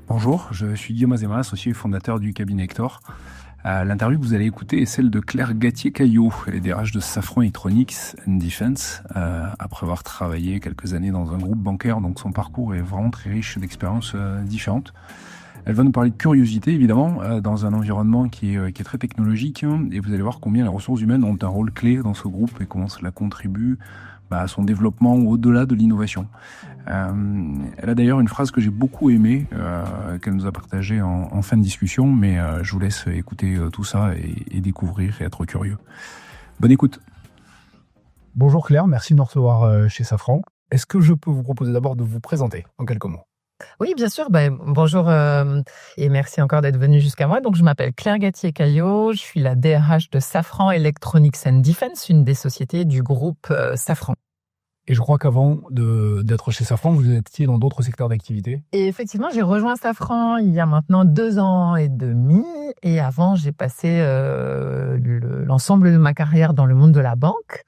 Bonjour, je suis Guillaume Azema, associé et fondateur du cabinet Hector. L'interview que vous allez écouter est celle de Claire Gatier-Caillot, elle est DRH de Safran Electronics and Defense, après avoir travaillé quelques années dans un groupe bancaire, donc son parcours est vraiment très riche d'expériences différentes. Elle va nous parler de curiosité, évidemment, dans un environnement qui est très technologique, hein, et vous allez voir combien les ressources humaines ont un rôle clé dans ce groupe et comment cela contribue à son développement au-delà de l'innovation. Elle a d'ailleurs une phrase que j'ai beaucoup aimée, qu'elle nous a partagée en fin de discussion, mais je vous laisse écouter tout ça et découvrir et être curieux. Bonne écoute. Bonjour Claire, merci de nous recevoir chez Safran. Est-ce que je peux vous proposer d'abord de vous présenter en quelques mots? Oui, bien sûr. Bonjour et merci encore d'être venu jusqu'à moi. Donc, je m'appelle Claire Gatier-Caillot, je suis la DRH de Safran Electronics and Defense, une des sociétés du groupe Safran. Et je crois qu'avant d'être chez Safran, vous étiez dans d'autres secteurs d'activité. Et effectivement, j'ai rejoint Safran il y a maintenant 2 ans et demi. Et avant, j'ai passé l'ensemble de ma carrière dans le monde de la banque,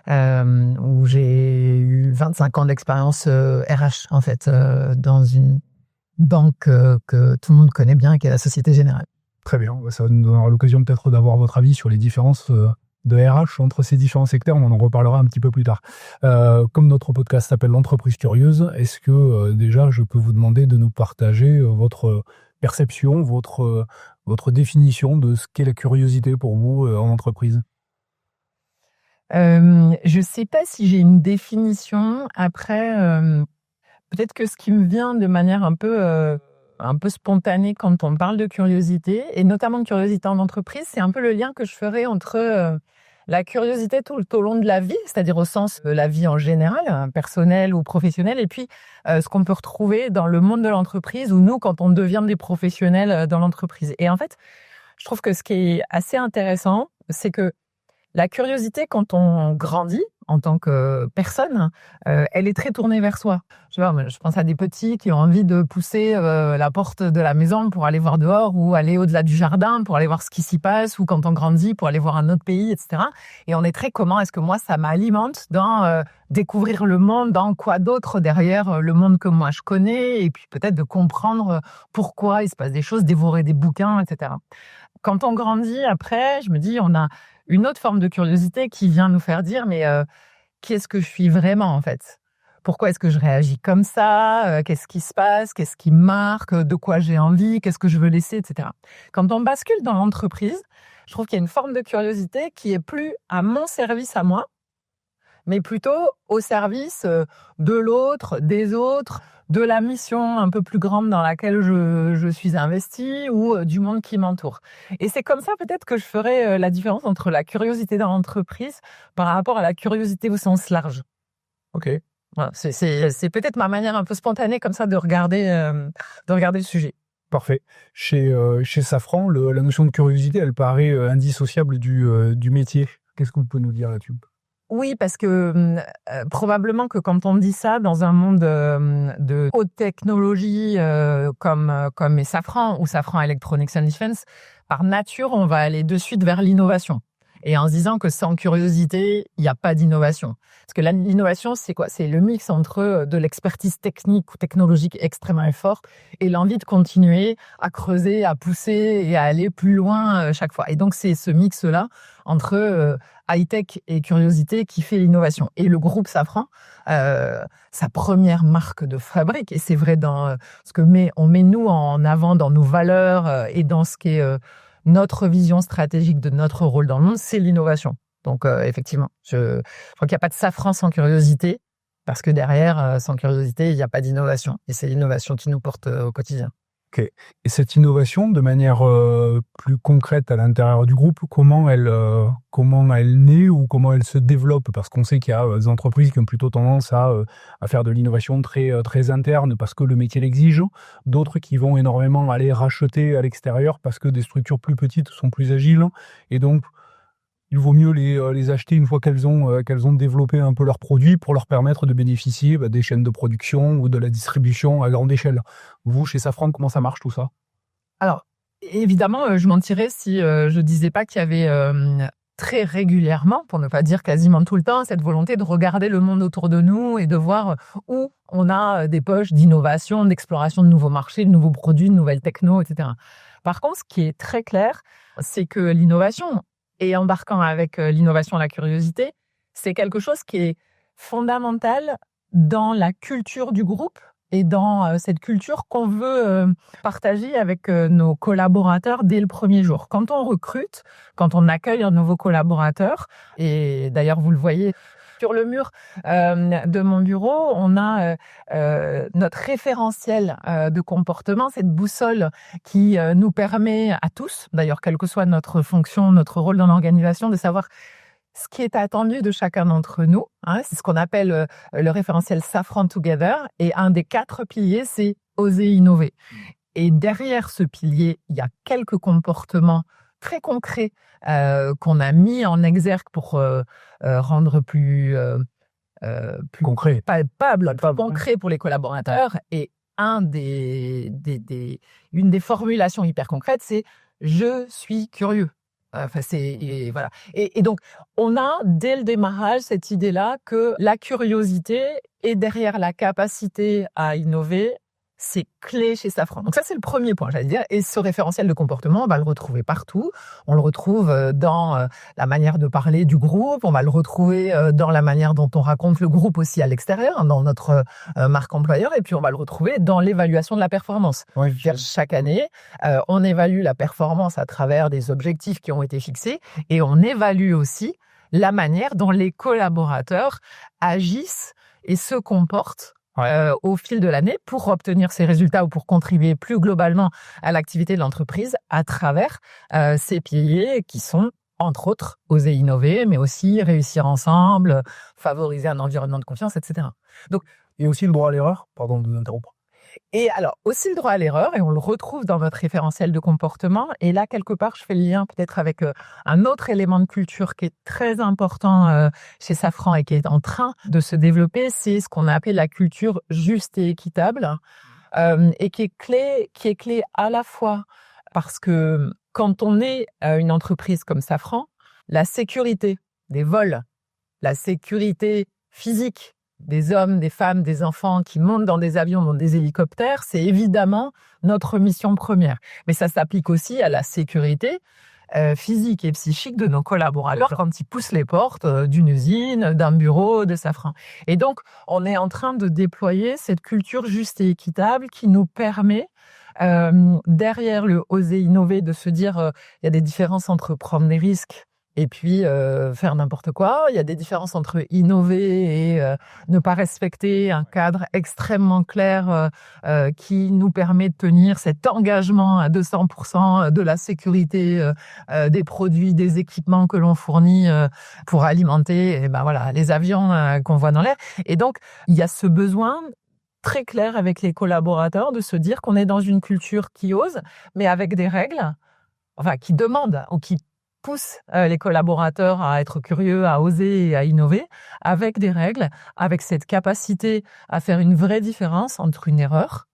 où j'ai eu 25 ans d'expérience RH, en fait, dans une banque que tout le monde connaît bien, qui est la Société Générale. Très bien, ça va nous donner l'occasion peut-être d'avoir votre avis sur les différences de RH entre ces différents secteurs, on en reparlera un petit peu plus tard. Comme notre podcast s'appelle l'entreprise curieuse, est-ce que déjà je peux vous demander de nous partager votre perception, votre définition de ce qu'est la curiosité pour vous en entreprise? Je sais pas si j'ai une définition. Après, peut-être que ce qui me vient de manière un peu spontanée quand on parle de curiosité, et notamment de curiosité en entreprise, c'est un peu le lien que je ferais entre la curiosité tout au long de la vie, c'est-à-dire au sens de la vie en général, personnelle ou professionnelle, et puis ce qu'on peut retrouver dans le monde de l'entreprise, ou nous, quand on devient des professionnels dans l'entreprise. Et en fait, je trouve que ce qui est assez intéressant, c'est que la curiosité, quand on grandit en tant que personne, elle est très tournée vers soi. Je pense à des petits qui ont envie de pousser la porte de la maison pour aller voir dehors, ou aller au-delà du jardin pour aller voir ce qui s'y passe, ou quand on grandit pour aller voir un autre pays, etc. Et on est très comment est-ce que moi ça m'alimente dans découvrir le monde, dans quoi d'autre derrière le monde que moi je connais, et puis peut-être de comprendre pourquoi il se passe des choses, dévorer des bouquins, etc. Quand on grandit après, je me dis, on a une autre forme de curiosité qui vient nous faire dire, mais qui est-ce que je suis vraiment en fait? Pourquoi est-ce que je réagis comme ça? Qu'est-ce qui se passe? Qu'est-ce qui me marque? De quoi j'ai envie? Qu'est-ce que je veux laisser, etc. Quand on bascule dans l'entreprise, je trouve qu'il y a une forme de curiosité qui est plus à mon service à moi, mais plutôt au service de l'autre, des autres, de la mission un peu plus grande dans laquelle je suis investie, ou du monde qui m'entoure. Et c'est comme ça peut-être que je ferais la différence entre la curiosité dans l'entreprise par rapport à la curiosité au sens large. Ok. Voilà, c'est peut-être ma manière un peu spontanée comme ça de regarder le sujet. Parfait. Chez Safran, la notion de curiosité, elle paraît indissociable du métier. Qu'est-ce que vous pouvez nous dire là-dessus? Oui, parce que probablement que quand on dit ça dans un monde de haute technologie comme est Safran ou Safran Electronics and Defense, par nature, on va aller de suite vers l'innovation. Et en se disant que sans curiosité, il n'y a pas d'innovation. Parce que l'innovation, c'est quoi? C'est le mix entre de l'expertise technique ou technologique extrêmement forte et l'envie de continuer à creuser, à pousser et à aller plus loin chaque fois. Et donc, c'est ce mix-là entre high-tech et curiosité qui fait l'innovation. Et le groupe Safran, sa première marque de fabrique, et c'est vrai dans ce que on met nous en avant dans nos valeurs et dans ce qui est notre vision stratégique de notre rôle dans le monde, c'est l'innovation. Donc effectivement, je crois qu'il n'y a pas de Safran sans curiosité, parce que derrière, sans curiosité, il n'y a pas d'innovation. Et c'est l'innovation qui nous porte au quotidien. Ok. Et cette innovation, de manière plus concrète à l'intérieur du groupe, comment elle naît ou comment elle se développe? Parce qu'on sait qu'il y a des entreprises qui ont plutôt tendance à faire de l'innovation très, très interne parce que le métier l'exige. D'autres qui vont énormément aller racheter à l'extérieur parce que des structures plus petites sont plus agiles. Et donc, il vaut mieux les acheter une fois qu'elles ont développé un peu leurs produits pour leur permettre de bénéficier des chaînes de production ou de la distribution à grande échelle. Vous, chez Safran, comment ça marche tout ça? Alors, évidemment, je mentirais si je disais pas qu'il y avait très régulièrement, pour ne pas dire quasiment tout le temps, cette volonté de regarder le monde autour de nous et de voir où on a des poches d'innovation, d'exploration de nouveaux marchés, de nouveaux produits, de nouvelles technos, etc. Par contre, ce qui est très clair, c'est que l'innovation, et embarquant avec l'innovation la curiosité, c'est quelque chose qui est fondamental dans la culture du groupe et dans cette culture qu'on veut partager avec nos collaborateurs dès le premier jour. Quand on recrute, quand on accueille un nouveau collaborateur, et d'ailleurs vous le voyez sur le mur de mon bureau, on a notre référentiel de comportement, cette boussole qui nous permet à tous, d'ailleurs quelle que soit notre fonction, notre rôle dans l'organisation, de savoir ce qui est attendu de chacun d'entre nous. C'est ce qu'on appelle le référentiel Safran Together. Et un des 4 piliers, c'est oser innover. Et derrière ce pilier, il y a quelques comportements très concrets qu'on a mis en exergue pour rendre plus Concret. palpable, plus concret pour les collaborateurs. Et une des formulations hyper concrètes, c'est « je suis curieux ». Enfin, voilà. Et donc, on a dès le démarrage cette idée-là que la curiosité est derrière la capacité à innover. C'est clé chez Safran. Donc ça, c'est le premier point, j'allais dire. Et ce référentiel de comportement, on va le retrouver partout. On le retrouve dans la manière de parler du groupe. On va le retrouver dans la manière dont on raconte le groupe aussi à l'extérieur, dans notre marque employeur. Et puis, on va le retrouver dans l'évaluation de la performance. Oui, Chaque année, on évalue la performance à travers des objectifs qui ont été fixés. Et on évalue aussi la manière dont les collaborateurs agissent et se comportent au fil de l'année pour obtenir ces résultats ou pour contribuer plus globalement à l'activité de l'entreprise à travers ces piliers qui sont, entre autres, oser innover, mais aussi réussir ensemble, favoriser un environnement de confiance, etc. Donc, et aussi le droit à l'erreur, pardon de vous interrompre. Et alors, aussi le droit à l'erreur, et on le retrouve dans votre référentiel de comportement. Et là, quelque part, je fais le lien peut-être avec un autre élément de culture qui est très important chez Safran et qui est en train de se développer, c'est ce qu'on a appelé la culture juste et équitable, et qui est clé à la fois parce que quand on est une entreprise comme Safran, la sécurité des vols, la sécurité physique des hommes, des femmes, des enfants qui montent dans des avions, dans des hélicoptères, c'est évidemment notre mission première. Mais ça s'applique aussi à la sécurité physique et psychique de nos collaborateurs quand ils poussent les portes d'une usine, d'un bureau, de Safran. Et donc, on est en train de déployer cette culture juste et équitable qui nous permet, derrière le oser innover, de se dire il y a des différences entre prendre des risques et puis faire n'importe quoi. Il y a des différences entre innover et ne pas respecter un cadre extrêmement clair qui nous permet de tenir cet engagement à 200% de la sécurité des produits, des équipements que l'on fournit pour alimenter les avions qu'on voit dans l'air. Et donc, il y a ce besoin très clair avec les collaborateurs de se dire qu'on est dans une culture qui ose, mais avec des règles, qui demandent ou qui pousse les collaborateurs à être curieux, à oser et à innover, avec des règles, avec cette capacité à faire une vraie différence entre une erreur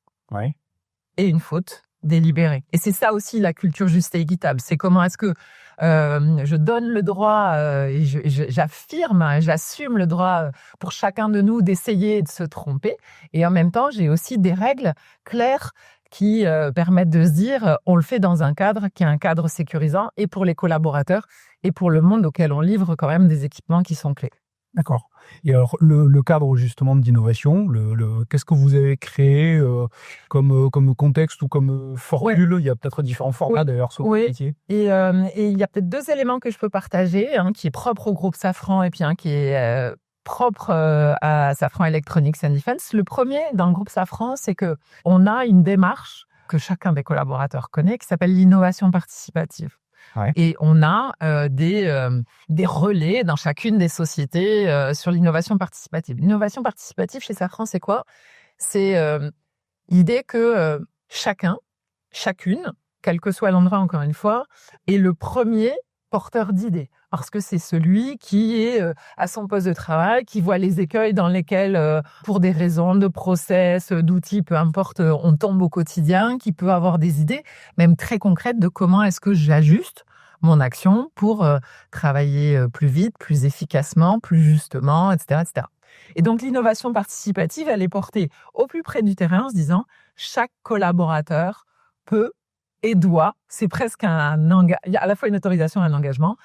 et une faute délibérée. Et c'est ça aussi la culture juste et équitable. C'est comment est-ce que je donne le droit et j'affirme, j'assume le droit pour chacun de nous d'essayer et de se tromper. Et en même temps, j'ai aussi des règles claires qui permettent de se dire on le fait dans un cadre qui est un cadre sécurisant et pour les collaborateurs et pour le monde auquel on livre quand même des équipements qui sont clés. D'accord. Et alors, le cadre justement d'innovation, qu'est-ce que vous avez créé comme contexte ou comme formule? Il y a peut-être différents formats d'ailleurs sur le métier. Et il y a peut-être 2 éléments que je peux partager, un qui est propre au groupe Safran et puis un qui est propre à Safran Electronics and Defense. Le premier, dans le groupe Safran, c'est que on a une démarche que chacun des collaborateurs connaît qui s'appelle l'innovation participative. Et on a des relais dans chacune des sociétés sur l'innovation participative. L'innovation participative chez Safran, c'est quoi? C'est l'idée que chacune, quel que soit l'endroit encore une fois, est le premier porteur d'idées. Parce que c'est celui qui est à son poste de travail, qui voit les écueils dans lesquels, pour des raisons de process, d'outils, peu importe, on tombe au quotidien, qui peut avoir des idées, même très concrètes, de comment est-ce que j'ajuste mon action pour travailler plus vite, plus efficacement, plus justement, etc., etc. Et donc, l'innovation participative, elle est portée au plus près du terrain en se disant chaque collaborateur peut et doit, c'est presque il y a à la fois une autorisation et un engagement,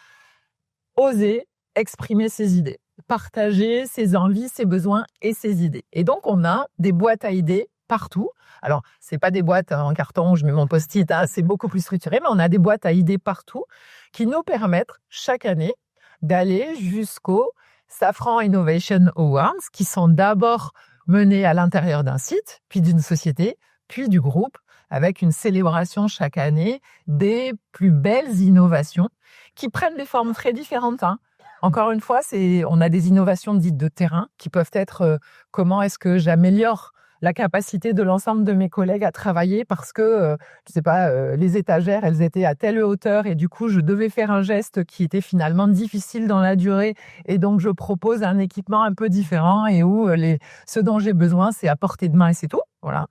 oser exprimer ses idées, partager ses envies, ses besoins et ses idées. Et donc, on a des boîtes à idées partout. Alors, c'est pas des boîtes en carton où je mets mon post-it, c'est beaucoup plus structuré, mais on a des boîtes à idées partout qui nous permettent chaque année d'aller jusqu'au Safran Innovation Awards, qui sont d'abord menés à l'intérieur d'un site, puis d'une société, puis du groupe, avec une célébration chaque année des plus belles innovations qui prennent des formes très différentes. Encore une fois, on a des innovations dites de terrain qui peuvent être comment est-ce que j'améliore la capacité de l'ensemble de mes collègues à travailler parce que, je sais pas, les étagères, elles étaient à telle hauteur et du coup, je devais faire un geste qui était finalement difficile dans la durée et donc je propose un équipement un peu différent et où ce dont j'ai besoin, c'est à portée de main et c'est tout. Voilà.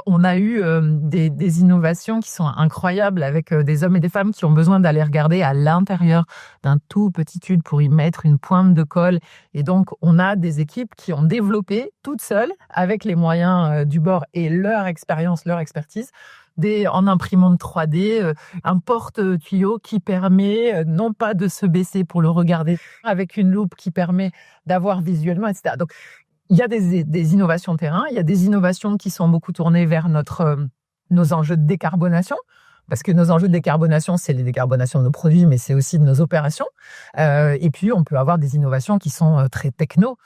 On a eu des innovations qui sont incroyables avec des hommes et des femmes qui ont besoin d'aller regarder à l'intérieur d'un tout petit tube pour y mettre une pointe de colle. Et donc, on a des équipes qui ont développé toutes seules, avec les moyens du bord et leur expérience, leur expertise, en imprimante 3D, un porte-tuyau qui permet non pas de se baisser pour le regarder avec une loupe qui permet d'avoir visuellement, etc. Donc, il y a des innovations terrain, il y a des innovations qui sont beaucoup tournées vers nos enjeux de décarbonation, parce que nos enjeux de décarbonation, c'est les décarbonations de nos produits, mais c'est aussi de nos opérations. Et puis, on peut avoir des innovations qui sont très techno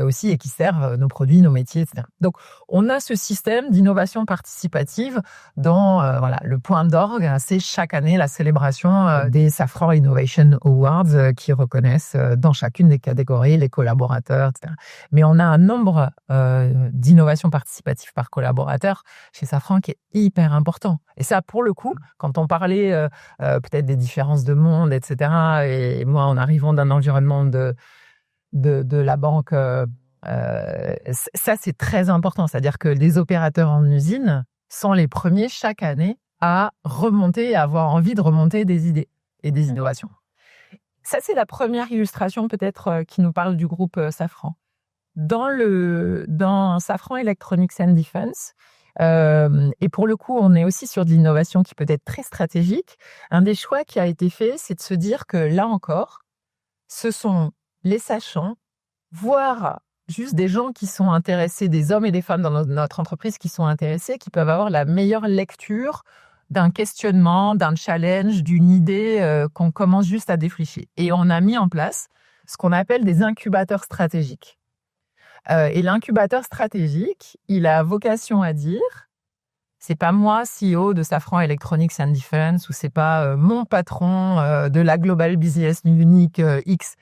aussi et qui servent nos produits, nos métiers, etc. Donc, on a ce système d'innovation participative dont le point d'orgue, c'est chaque année la célébration des Safran Innovation Awards qui reconnaissent dans chacune des catégories les collaborateurs, etc. Mais on a un nombre d'innovations participatives par collaborateur chez Safran qui est hyper important. Et ça, pour le coup, quand on parlait peut-être des différences de monde, etc., et moi, en arrivant d'un environnement de la banque, ça, c'est très important. C'est-à-dire que les opérateurs en usine sont les premiers chaque année à remonter, à avoir envie de remonter des idées et des innovations. Ça, c'est la première illustration peut-être qui nous parle du groupe Safran. Dans Safran Electronics and Defense, et pour le coup, on est aussi sur de l'innovation qui peut être très stratégique. Un des choix qui a été fait, c'est de se dire que là encore, ce sont les sachants, voire juste des gens qui sont intéressés, des hommes et des femmes dans notre entreprise qui sont intéressés, qui peuvent avoir la meilleure lecture d'un questionnement, d'un challenge, d'une idée qu'on commence juste à défricher. Et on a mis en place ce qu'on appelle des incubateurs stratégiques. Et l'incubateur stratégique, il a vocation à dire, c'est pas moi, CEO de Safran Electronics and Defense, ou c'est pas mon patron de la Global Business Unit X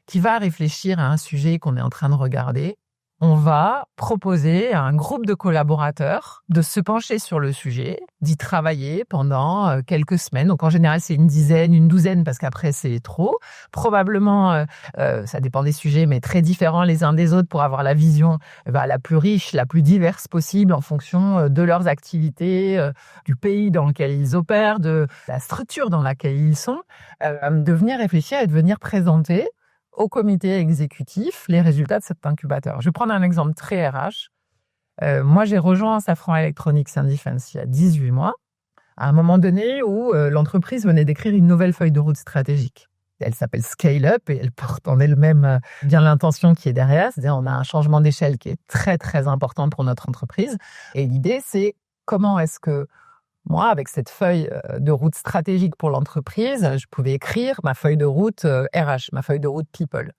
qui va réfléchir à un sujet qu'on est en train de regarder. On va proposer à un groupe de collaborateurs de se pencher sur le sujet, d'y travailler pendant quelques semaines. Donc en général, c'est une dizaine, une douzaine, parce qu'après, c'est trop. Probablement, ça dépend des sujets, mais très différents les uns des autres pour avoir la vision la plus riche, la plus diverse possible en fonction de leurs activités, du pays dans lequel ils opèrent, de la structure dans laquelle ils sont, de venir réfléchir et de venir présenter au comité exécutif les résultats de cet incubateur. Je vais prendre un exemple très RH. Moi, j'ai rejoint Safran Electronics and Defense il y a 18 mois, à un moment donné où l'entreprise venait d'écrire une nouvelle feuille de route stratégique. Elle s'appelle Scale Up et elle porte en elle-même bien l'intention qui est derrière. C'est-à-dire on a un changement d'échelle qui est très, très important pour notre entreprise. Et l'idée, c'est comment est-ce que moi, avec cette feuille de route stratégique pour l'entreprise, je pouvais écrire ma feuille de route RH, ma feuille de route People.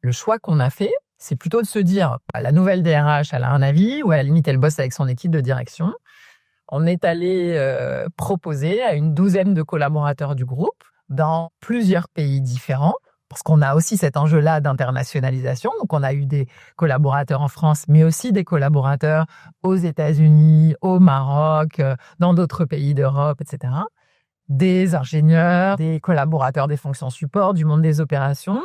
Le choix qu'on a fait, c'est plutôt de se dire, la nouvelle DRH, elle a un avis, ou à la limite, elle bosse avec son équipe de direction. On est allé proposer à une douzaine de collaborateurs du groupe dans plusieurs pays différents, parce qu'on a aussi cet enjeu-là d'internationalisation. Donc, on a eu des collaborateurs en France, mais aussi des collaborateurs aux États-Unis, au Maroc, dans d'autres pays d'Europe, etc. Des ingénieurs, des collaborateurs des fonctions support, du monde des opérations,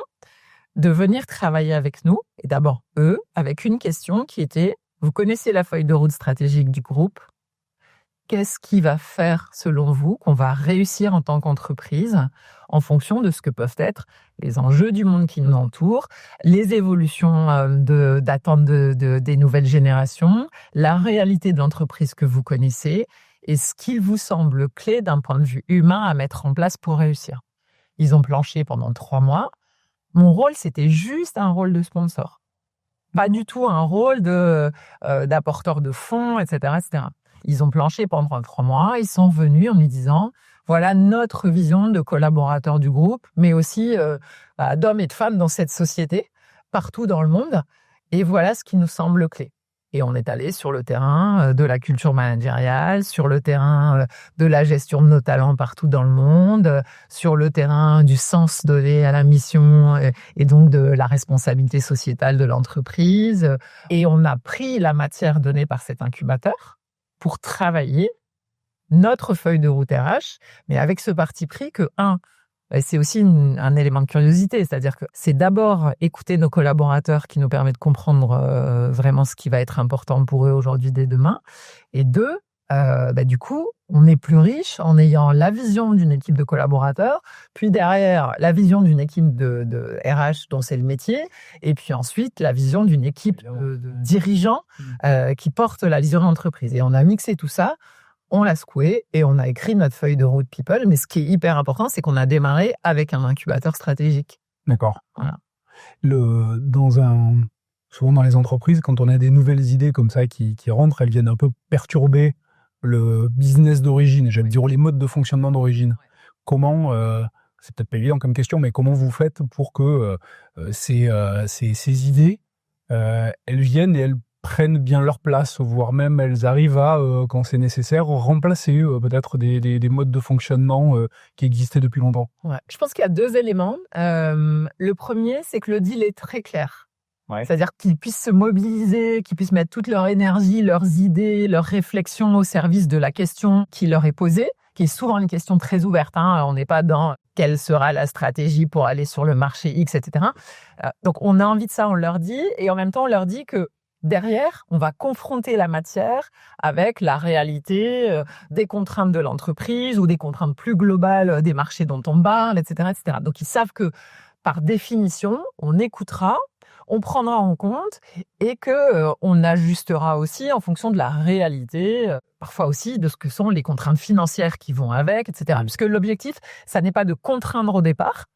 de venir travailler avec nous. Et d'abord, eux, avec une question qui était, vous connaissez la feuille de route stratégique du groupe. qu'est-ce qui va faire, selon vous, qu'on va réussir en tant qu'entreprise en fonction de ce que peuvent être les enjeux du monde qui nous entoure, les évolutions d'attente des nouvelles générations, la réalité de l'entreprise que vous connaissez et ce qu'il vous semble clé d'un point de vue humain à mettre en place pour réussir. Ils ont planché pendant 3 mois. Mon rôle, c'était juste un rôle de sponsor. Pas du tout un rôle d'apporteur de fonds, etc., etc. Ils ont planché pendant 3 mois. Ils sont venus en me disant, voilà notre vision de collaborateurs du groupe, mais aussi d'hommes et de femmes dans cette société, partout dans le monde. Et voilà ce qui nous semble clé. Et on est allé sur le terrain de la culture managériale, sur le terrain de la gestion de nos talents partout dans le monde, sur le terrain du sens donné à la mission et donc de la responsabilité sociétale de l'entreprise. Et on a pris la matière donnée par cet incubateur pour travailler notre feuille de route RH, mais avec ce parti pris que, c'est aussi un élément de curiosité, c'est-à-dire que c'est d'abord écouter nos collaborateurs qui nous permet de comprendre vraiment ce qui va être important pour eux aujourd'hui dès demain. Et 2, du coup, on est plus riche en ayant la vision d'une équipe de collaborateurs, puis derrière la vision d'une équipe de RH dont c'est le métier, et puis ensuite la vision d'une équipe de dirigeants qui porte la vision d'entreprise. Et on a mixé tout ça. On l'a secoué et on a écrit notre feuille de route People. Mais ce qui est hyper important, c'est qu'on a démarré avec un incubateur stratégique. D'accord. Voilà. Souvent dans les entreprises, quand on a des nouvelles idées comme ça qui rentrent, elles viennent un peu perturber le business d'origine, j'allais dire les modes de fonctionnement d'origine. Comment, c'est peut-être pas évident comme question, mais comment vous faites pour que ces idées, elles viennent et elles prennent bien leur place, voire même elles arrivent à, quand c'est nécessaire, remplacer peut-être des modes de fonctionnement qui existaient depuis longtemps. Ouais. Je pense qu'il y a 2 éléments. Le premier, c'est que le deal est très clair. Ouais. C'est-à-dire qu'ils puissent se mobiliser, qu'ils puissent mettre toute leur énergie, leurs idées, leurs réflexions au service de la question qui leur est posée, qui est souvent une question très ouverte. On n'est pas dans quelle sera la stratégie pour aller sur le marché X, etc. Donc on a envie de ça, on leur dit, et en même temps on leur dit que derrière, on va confronter la matière avec la réalité des contraintes de l'entreprise ou des contraintes plus globales des marchés dont on parle, etc., etc. Donc, ils savent que, par définition, on écoutera, on prendra en compte et que on ajustera aussi en fonction de la réalité, parfois aussi de ce que sont les contraintes financières qui vont avec, etc. Puisque l'objectif, ça n'est pas de contraindre au départ,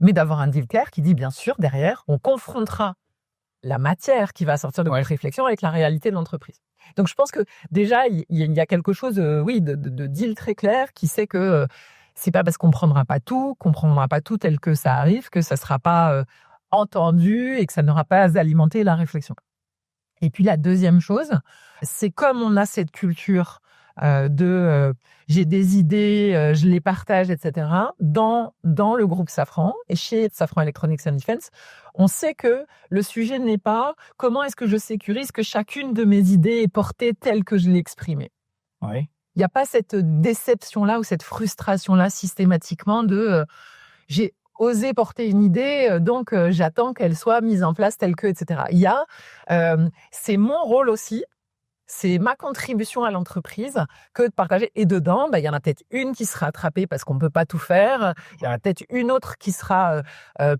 mais d'avoir un deal clair qui dit, bien sûr, derrière, on confrontera la matière qui va sortir de votre réflexion avec la réalité de l'entreprise. Donc, je pense que déjà, il y a quelque chose, de deal très clair qui sait que c'est pas parce qu'on prendra pas tout tel que ça arrive, que ça sera pas entendu et que ça n'aura pas à alimenter la réflexion. Et puis, la deuxième chose, c'est comme on a cette culture j'ai des idées, je les partage, etc. Dans le groupe Safran et chez Safran Electronics and Defense, on sait que le sujet n'est pas comment est-ce que je sécurise que chacune de mes idées est portée telle que je l'ai exprimée. Oui. Il n'y a pas cette déception-là ou cette frustration-là systématiquement de j'ai osé porter une idée, donc j'attends qu'elle soit mise en place telle que, etc. Il y a, c'est mon rôle aussi. C'est ma contribution à l'entreprise que de partager. Et dedans, il y en a peut-être une qui sera attrapée parce qu'on ne peut pas tout faire. Il y en a peut-être une autre qui sera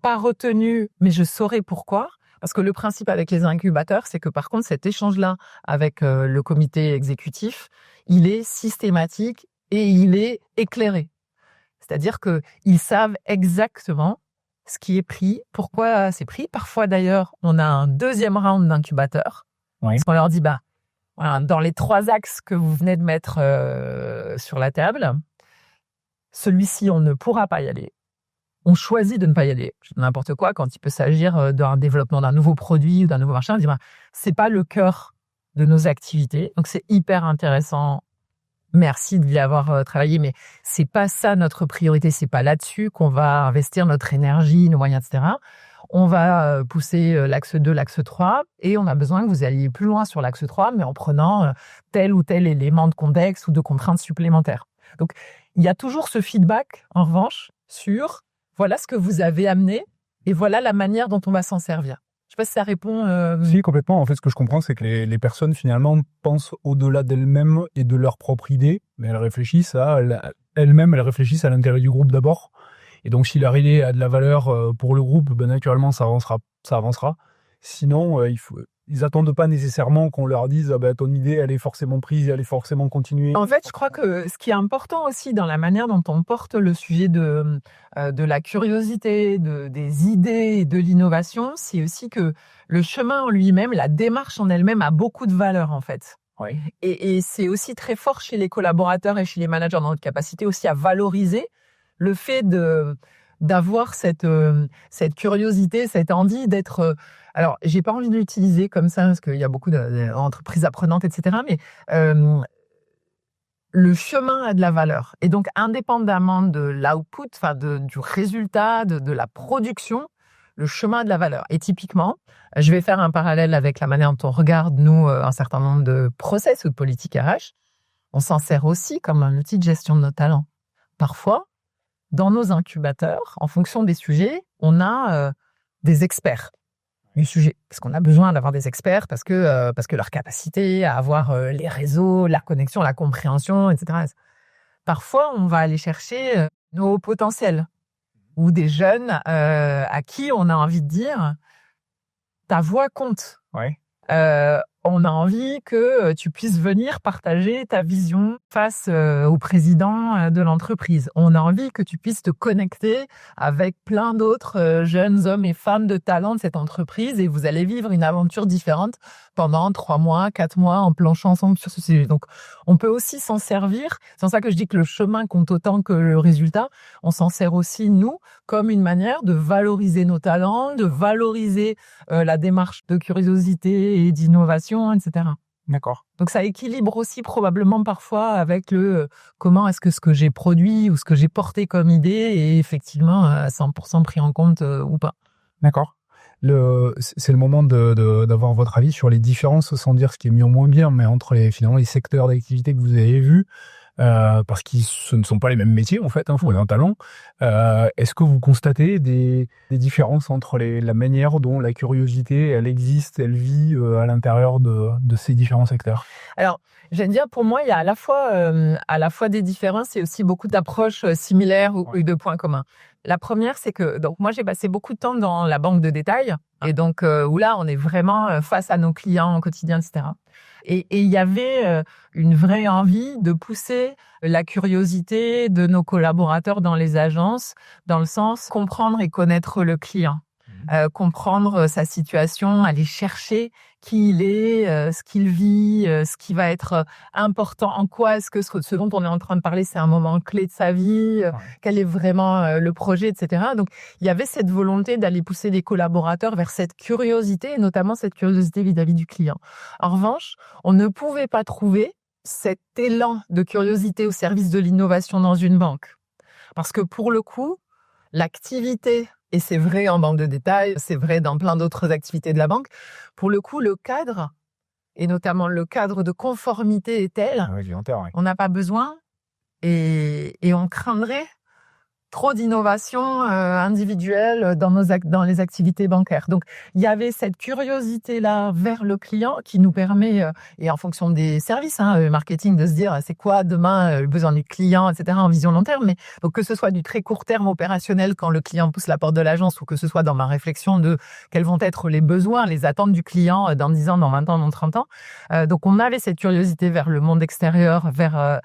pas retenue, mais je saurai pourquoi. Parce que le principe avec les incubateurs, c'est que par contre, cet échange-là avec le comité exécutif, il est systématique et il est éclairé. C'est-à-dire qu'ils savent exactement ce qui est pris, pourquoi c'est pris. Parfois, d'ailleurs, on a un deuxième round d'incubateurs. Oui. Parce qu'on leur dit, dans les 3 axes que vous venez de mettre sur la table, celui-ci, on ne pourra pas y aller. On choisit de ne pas y aller. N'importe quoi, quand il peut s'agir d'un développement d'un nouveau produit ou d'un nouveau marché, on dit c'est pas le cœur de nos activités. Donc, c'est hyper intéressant. Merci de y avoir travaillé, mais c'est pas ça notre priorité. C'est pas là-dessus qu'on va investir notre énergie, nos moyens, etc. On va pousser l'axe 2, l'axe 3, et on a besoin que vous alliez plus loin sur l'axe 3, mais en prenant tel ou tel élément de contexte ou de contraintes supplémentaires. Donc, il y a toujours ce feedback, en revanche, sur voilà ce que vous avez amené et voilà la manière dont on va s'en servir. Je sais pas si ça répond. Si, complètement. En fait, ce que je comprends, c'est que les personnes, finalement, pensent au-delà d'elles-mêmes et de leur propre idée, mais elles réfléchissent elles-mêmes, elles réfléchissent à l'intérêt du groupe d'abord. Et donc, si leur idée a de la valeur pour le groupe, naturellement, ça avancera. Sinon, ils attendent pas nécessairement qu'on leur dise ton idée, elle est forcément prise, elle est forcément continuée. En fait, je crois que ce qui est important aussi dans la manière dont on porte le sujet de la curiosité, des idées et de l'innovation, c'est aussi que le chemin en lui-même, la démarche en elle-même a beaucoup de valeur, en fait. Oui. Et c'est aussi très fort chez les collaborateurs et chez les managers dans notre capacité aussi à valoriser le fait d'avoir cette curiosité, cette envie d'être. Alors, j'ai pas envie de l'utiliser comme ça parce qu'il y a beaucoup d'entreprises apprenantes, etc. Mais le chemin a de la valeur. Et donc, indépendamment de l'output, enfin du résultat, de la production, le chemin a de la valeur. Et typiquement, je vais faire un parallèle avec la manière dont on regarde, nous, un certain nombre de process ou de politique RH. On s'en sert aussi comme un outil de gestion de nos talents. Parfois, dans nos incubateurs, en fonction des sujets, on a des experts du sujet. Parce qu'on a besoin d'avoir des experts parce que leur capacité à avoir les réseaux, la connexion, la compréhension, etc. Parfois, on va aller chercher nos potentiels ou des jeunes à qui on a envie de dire ta voix compte. Ouais. On a envie que tu puisses venir partager ta vision face au président de l'entreprise. On a envie que tu puisses te connecter avec plein d'autres jeunes hommes et femmes de talent de cette entreprise et vous allez vivre une aventure différente pendant 3 mois, 4 mois en planchant ensemble sur ce sujet. Donc, on peut aussi s'en servir. C'est pour ça que je dis que le chemin compte autant que le résultat. On s'en sert aussi, nous, comme une manière de valoriser nos talents, de valoriser la démarche de curiosité et d'innovation, etc. D'accord. Donc, ça équilibre aussi probablement parfois avec le comment est-ce que ce que j'ai produit ou ce que j'ai porté comme idée est effectivement à 100% pris en compte ou pas. D'accord. C'est le moment d'avoir votre avis sur les différences, sans dire ce qui est mieux ou moins bien, mais entre finalement les secteurs d'activité que vous avez vus, parce que ce ne sont pas les mêmes métiers en fait, faut avoir un talent. Est-ce que vous constatez des différences entre la manière dont la curiosité, elle existe, elle vit à l'intérieur de ces différents secteurs? Alors, je vais dire, pour moi, il y a à la fois des différences et aussi beaucoup d'approches similaires ou de points communs. La première, c'est que donc moi, j'ai passé beaucoup de temps dans la banque de détail et donc où là, on est vraiment face à nos clients au quotidien, etc. Et il y avait une vraie envie de pousser la curiosité de nos collaborateurs dans les agences, dans le sens comprendre et connaître le client. Comprendre sa situation, aller chercher qui il est, ce qu'il vit, ce qui va être important, en quoi est-ce que ce dont on est en train de parler, c'est un moment clé de sa vie, quel est vraiment le projet, etc. Donc, il y avait cette volonté d'aller pousser les collaborateurs vers cette curiosité, et notamment cette curiosité vis-à-vis du client. En revanche, on ne pouvait pas trouver cet élan de curiosité au service de l'innovation dans une banque. Parce que pour le coup, l'activité, et c'est vrai en banque de détail, c'est vrai dans plein d'autres activités de la banque, pour le coup, le cadre, et notamment le cadre de conformité est tel, on n'a pas besoin et on craindrait trop d'innovation individuelle dans les activités bancaires. Donc, il y avait cette curiosité-là vers le client qui nous permet, et en fonction des services marketing, de se dire c'est quoi demain le besoin du client, etc., en vision long terme. Mais donc, que ce soit du très court terme opérationnel quand le client pousse la porte de l'agence ou que ce soit dans ma réflexion de quels vont être les besoins, les attentes du client dans 10 ans, dans 20 ans, dans 30 ans. Donc, on avait cette curiosité vers le monde extérieur, vers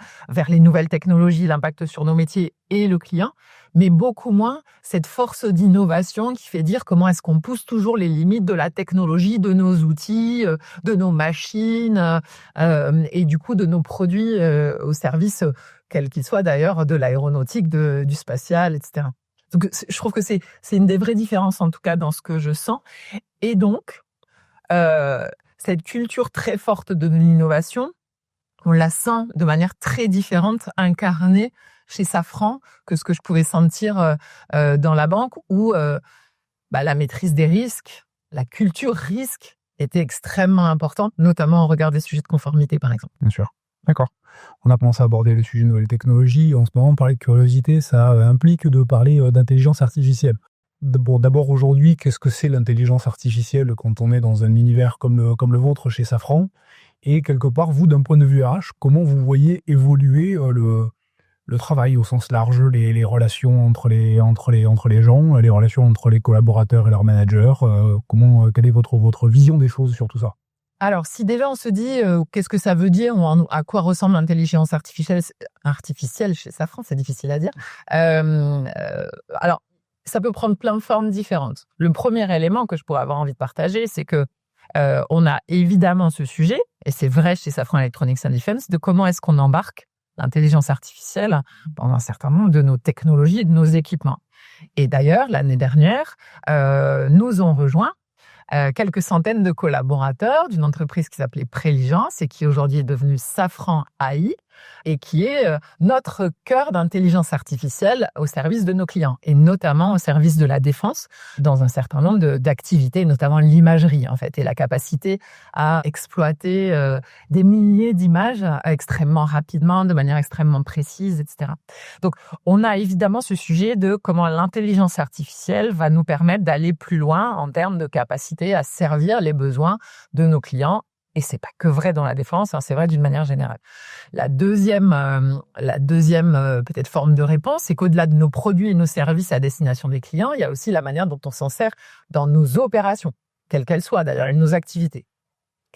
les nouvelles technologies, l'impact sur nos métiers et le client, mais beaucoup moins cette force d'innovation qui fait dire comment est-ce qu'on pousse toujours les limites de la technologie, de nos outils, de nos machines et du coup de nos produits au service, quel qu'il soit d'ailleurs, de l'aéronautique, du spatial, etc. Donc je trouve que c'est une des vraies différences en tout cas dans ce que je sens. Et donc, cette culture très forte de l'innovation, on la sent de manière très différente, incarnée chez Safran que ce que je pouvais sentir dans la banque où la maîtrise des risques, la culture risque était extrêmement importante, notamment au regard des sujets de conformité, par exemple. Bien sûr. D'accord. On a commencé à aborder le sujet de nouvelles technologies. En ce moment, parler de curiosité, ça implique de parler d'intelligence artificielle. D'abord aujourd'hui, qu'est-ce que c'est l'intelligence artificielle quand on est dans un univers comme le vôtre chez Safran? Et quelque part, vous, d'un point de vue RH, comment vous voyez évoluer le travail au sens large, les relations entre les gens, les relations entre les collaborateurs et leurs managers, quelle est votre vision des choses sur tout ça? Alors, si déjà on se dit qu'est-ce que ça veut dire, ou à quoi ressemble l'intelligence artificielle chez Safran, c'est difficile à dire. Alors, ça peut prendre plein de formes différentes. Le premier élément que je pourrais avoir envie de partager, c'est que on a évidemment ce sujet, et c'est vrai chez Safran Electronics and Defense, de comment est-ce qu'on embarque l'intelligence artificielle dans un certain nombre de nos technologies et de nos équipements. Et d'ailleurs, l'année dernière, nous ont rejoint quelques centaines de collaborateurs d'une entreprise qui s'appelait Préligence et qui aujourd'hui est devenue Safran AI et qui est notre cœur d'intelligence artificielle au service de nos clients et notamment au service de la défense dans un certain nombre d'activités, notamment l'imagerie en fait et la capacité à exploiter des milliers d'images extrêmement rapidement, de manière extrêmement précise, etc. Donc, on a évidemment ce sujet de comment l'intelligence artificielle va nous permettre d'aller plus loin en termes de capacité à servir les besoins de nos clients. Et c'est pas que vrai dans la défense, c'est vrai d'une manière générale. La deuxième peut-être forme de réponse, c'est qu'au-delà de nos produits et nos services à destination des clients, il y a aussi la manière dont on s'en sert dans nos opérations, quelles qu'elles soient d'ailleurs, et nos activités.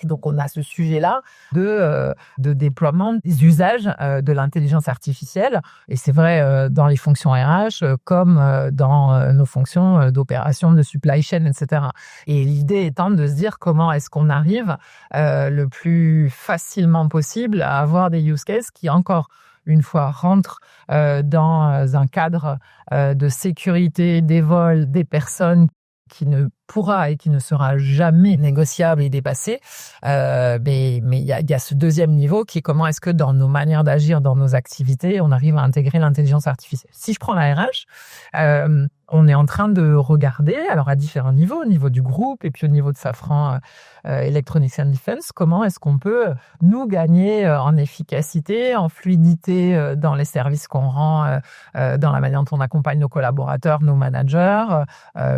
Et donc, on a ce sujet-là de déploiement des usages de l'intelligence artificielle. Et c'est vrai dans les fonctions RH comme dans nos fonctions d'opération, de supply chain, etc. Et l'idée étant de se dire comment est-ce qu'on arrive le plus facilement possible à avoir des use cases qui, encore une fois, rentrent dans un cadre de sécurité des vols, des personnes qui ne pourra et qui ne sera jamais négociable et dépassé. Mais il y a ce deuxième niveau qui est comment est-ce que dans nos manières d'agir, dans nos activités, on arrive à intégrer l'intelligence artificielle. Si je prends la RH, on est en train de regarder, alors à différents niveaux, au niveau du groupe et puis au niveau de Safran Electronics and Defense, comment est-ce qu'on peut nous gagner en efficacité, en fluidité dans les services qu'on rend, dans la manière dont on accompagne nos collaborateurs, nos managers,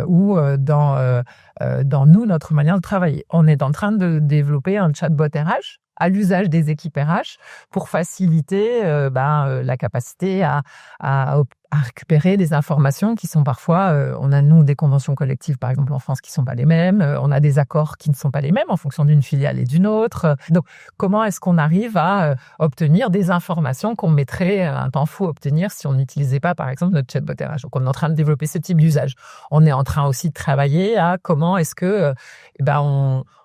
ou dans nous, notre manière de travailler. On est en train de développer un chatbot RH à l'usage des équipes RH pour faciliter la capacité à récupérer des informations qui sont parfois, on a nous des conventions collectives par exemple en France qui sont pas les mêmes, on a des accords qui ne sont pas les mêmes en fonction d'une filiale et d'une autre. Donc comment est-ce qu'on arrive à obtenir des informations qu'on mettrait un temps fou à obtenir si on n'utilisait pas par exemple notre chatbot RH. Donc on est en train de développer ce type d'usage. On est en train aussi de travailler à comment est-ce que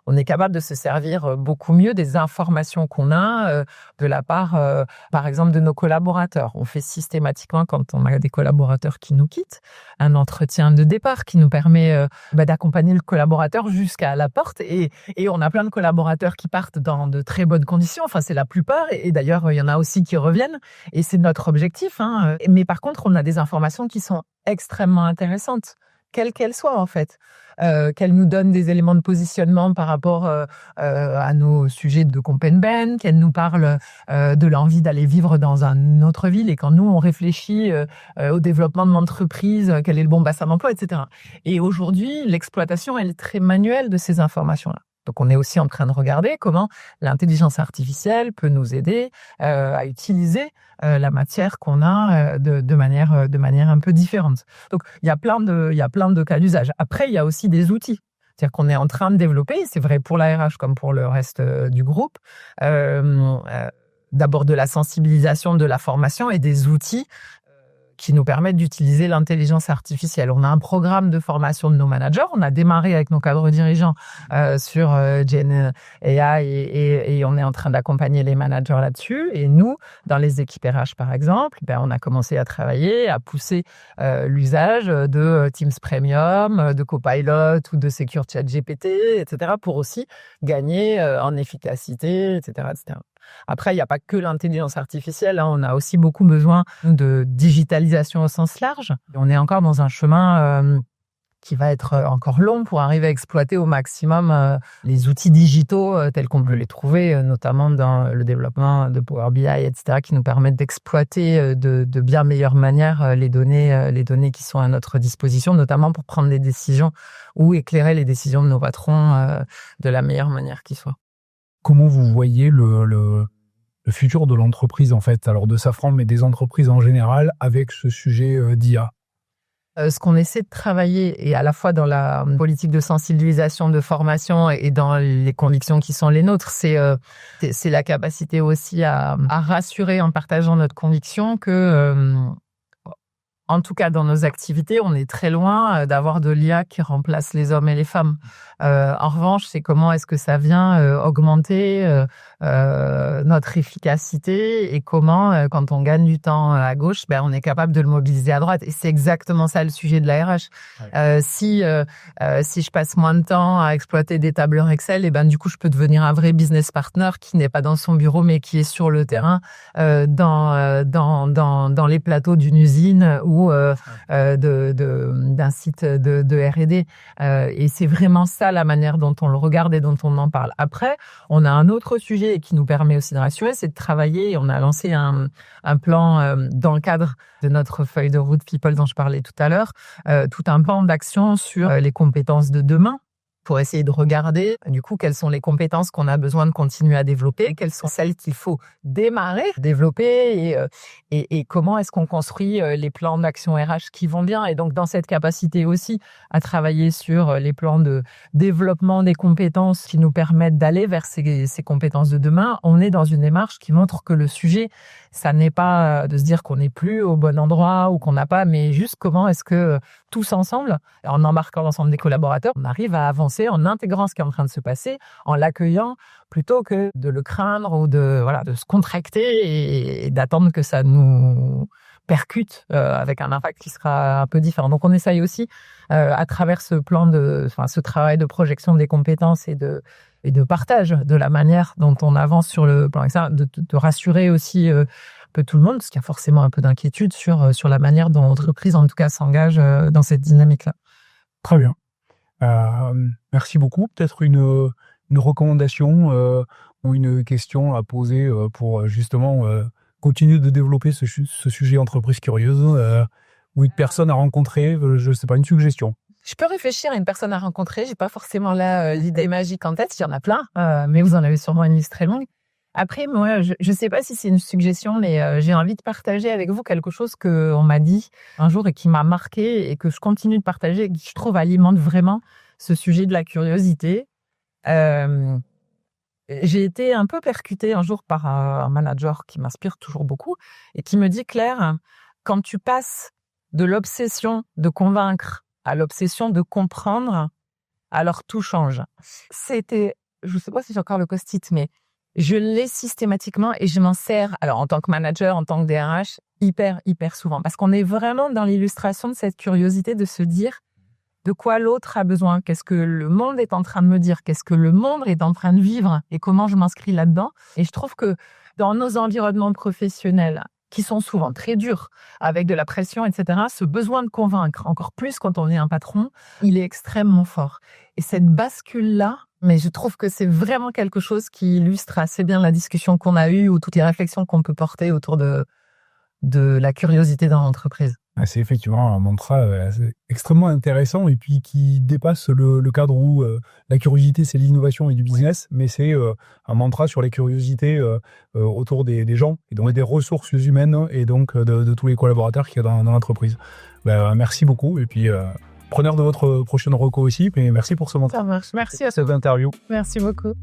on est capable de se servir beaucoup mieux des informations qu'on a de la part, par exemple, de nos collaborateurs. On fait systématiquement, quand on a des collaborateurs qui nous quittent, un entretien de départ qui nous permet d'accompagner le collaborateur jusqu'à la porte. Et on a plein de collaborateurs qui partent dans de très bonnes conditions. Enfin, c'est la plupart. Et d'ailleurs, il y en a aussi qui reviennent. Et c'est notre objectif. Mais par contre, on a des informations qui sont extrêmement intéressantes, quelles qu'elles soient en fait. Qu'elle nous donne des éléments de positionnement par rapport à nos sujets de comp and ben, qu'elle nous parle de l'envie d'aller vivre dans une autre ville et quand nous, on réfléchit au développement de l'entreprise, quel est le bon bassin d'emploi, etc. Et aujourd'hui, l'exploitation, elle est très manuelle de ces informations-là. Donc, on est aussi en train de regarder comment l'intelligence artificielle peut nous aider à utiliser la matière qu'on a de manière un peu différente. Donc, il y a plein de cas d'usage. Après, il y a aussi des outils. C'est-à-dire qu'on est en train de développer, c'est vrai pour la RH comme pour le reste du groupe, d'abord de la sensibilisation, de la formation et des outils qui nous permettent d'utiliser l'intelligence artificielle. On a un programme de formation de nos managers. On a démarré avec nos cadres dirigeants sur Gen AI et on est en train d'accompagner les managers là-dessus. Et nous, dans les équipes RH, par exemple, on a commencé à travailler, à pousser l'usage de Teams Premium, de Copilot ou de Secure Chat GPT, etc., pour aussi gagner en efficacité, etc., etc. Après, il n'y a pas que l'intelligence artificielle, on a aussi beaucoup besoin de digitalisation au sens large. On est encore dans un chemin qui va être encore long pour arriver à exploiter au maximum les outils digitaux tels qu'on peut les trouver, notamment dans le développement de Power BI, etc., qui nous permettent d'exploiter de bien meilleure manière les données qui sont à notre disposition, notamment pour prendre des décisions ou éclairer les décisions de nos patrons de la meilleure manière qui soit. Comment vous voyez le futur de l'entreprise, en fait, alors de Safran, mais des entreprises en général, avec ce sujet d'IA? Ce qu'on essaie de travailler, et à la fois dans la politique de sensibilisation, de formation et dans les convictions qui sont les nôtres, c'est la capacité aussi à rassurer en partageant notre conviction que, en tout cas dans nos activités, on est très loin d'avoir de l'IA qui remplace les hommes et les femmes. En revanche, c'est comment est-ce que ça vient augmenter notre efficacité et comment, quand on gagne du temps à gauche, on est capable de le mobiliser à droite. Et c'est exactement ça le sujet de la RH. Ouais. Si je passe moins de temps à exploiter des tableurs Excel, et du coup, je peux devenir un vrai business partner qui n'est pas dans son bureau, mais qui est sur le terrain, dans les plateaux d'une usine ou d'un site de R&D. Et c'est vraiment ça la manière dont on le regarde et dont on en parle. Après, on a un autre sujet qui nous permet aussi de rassurer, c'est de travailler. On a lancé un plan dans le cadre de notre feuille de route People dont je parlais tout à l'heure, tout un plan d'action sur les compétences de demain, pour essayer de regarder, du coup, quelles sont les compétences qu'on a besoin de continuer à développer, quelles sont celles qu'il faut développer et comment est-ce qu'on construit les plans d'action RH qui vont bien. Et donc, dans cette capacité aussi à travailler sur les plans de développement des compétences qui nous permettent d'aller vers ces compétences de demain, on est dans une démarche qui montre que le sujet, ça n'est pas de se dire qu'on n'est plus au bon endroit ou qu'on n'a pas, mais juste comment est-ce que tous ensemble, en embarquant l'ensemble des collaborateurs, on arrive à avancer en intégrant ce qui est en train de se passer, en l'accueillant plutôt que de le craindre ou de se contracter et d'attendre que ça nous percute avec un impact qui sera un peu différent. Donc on essaye aussi à travers ce plan ce travail de projection des compétences et de partage de la manière dont on avance sur le plan externe, de rassurer aussi un peu tout le monde, parce qu'il y a forcément un peu d'inquiétude sur la manière dont l'entreprise, en tout cas, s'engage dans cette dynamique-là. Très bien. Merci beaucoup. Peut-être une recommandation ou une question à poser pour justement continuer de développer ce sujet entreprise curieuse ou une personne à rencontrer, je ne sais pas, une suggestion. Je peux réfléchir à une personne à rencontrer. J'ai pas forcément là l'idée magique en tête. Il y en a plein, mais vous en avez sûrement une liste très longue. Après, moi, je sais pas si c'est une suggestion, mais j'ai envie de partager avec vous quelque chose qu'on m'a dit un jour et qui m'a marqué et que je continue de partager et qui, je trouve, alimente vraiment ce sujet de la curiosité. J'ai été un peu percutée un jour par un manager qui m'inspire toujours beaucoup et qui me dit, Claire, quand tu passes de l'obsession de convaincre à l'obsession de comprendre, alors tout change. Je sais pas si j'ai encore le post-it, mais je l'ai systématiquement et je m'en sers, alors en tant que manager, en tant que DRH, hyper souvent. Parce qu'on est vraiment dans l'illustration de cette curiosité de se dire de quoi l'autre a besoin, qu'est-ce que le monde est en train de me dire, qu'est-ce que le monde est en train de vivre et comment je m'inscris là-dedans. Et je trouve que dans nos environnements professionnels, qui sont souvent très durs, avec de la pression, etc., ce besoin de convaincre, encore plus quand on est un patron, il est extrêmement fort. Et cette bascule-là, mais je trouve que c'est vraiment quelque chose qui illustre assez bien la discussion qu'on a eue ou toutes les réflexions qu'on peut porter autour de la curiosité dans l'entreprise. C'est effectivement un mantra extrêmement intéressant et puis qui dépasse le cadre où la curiosité, c'est l'innovation et du business, mais c'est un mantra sur les curiosités autour des gens et donc des ressources humaines et donc de tous les collaborateurs qu'il y a dans l'entreprise. Merci beaucoup et puis preneur de votre prochaine reco aussi, mais merci pour ce moment. Ça marche. Merci à cette interview. Merci beaucoup.